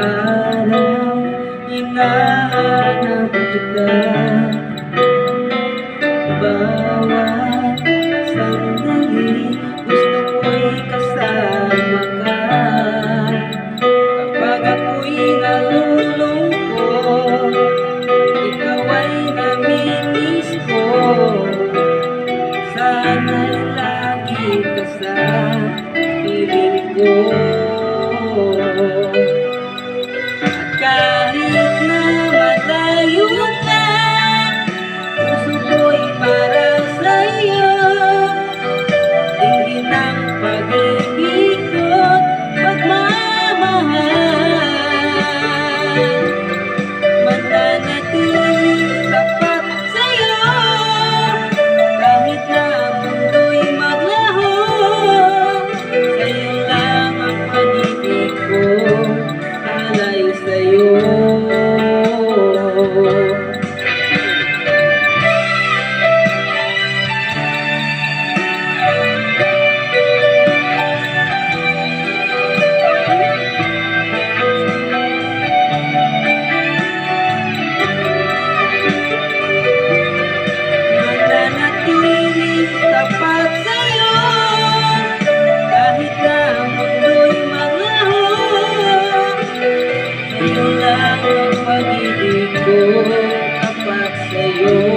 araw hinahanap kita. Bawat sandali gusto ko'y kasama ka. Kapag ako'y nalulungkot, ikaw ay namimiss ko. Sana'y lagi ka sa piling ko. At kahit na malayo ka, puso ko'y para sa'yo. Tingin ang pag-ibig ko't pagmamahal. Mananatiling tapat sa'yo, kahit na mundo'y maglaho. Sa'yo lang ang pag-ibig ko, alay sa'yo. Tapat sa'yo, kahit na mundo'y maglaho. Sa'yo lang ang pag-ibig ko, tapat sa'yo.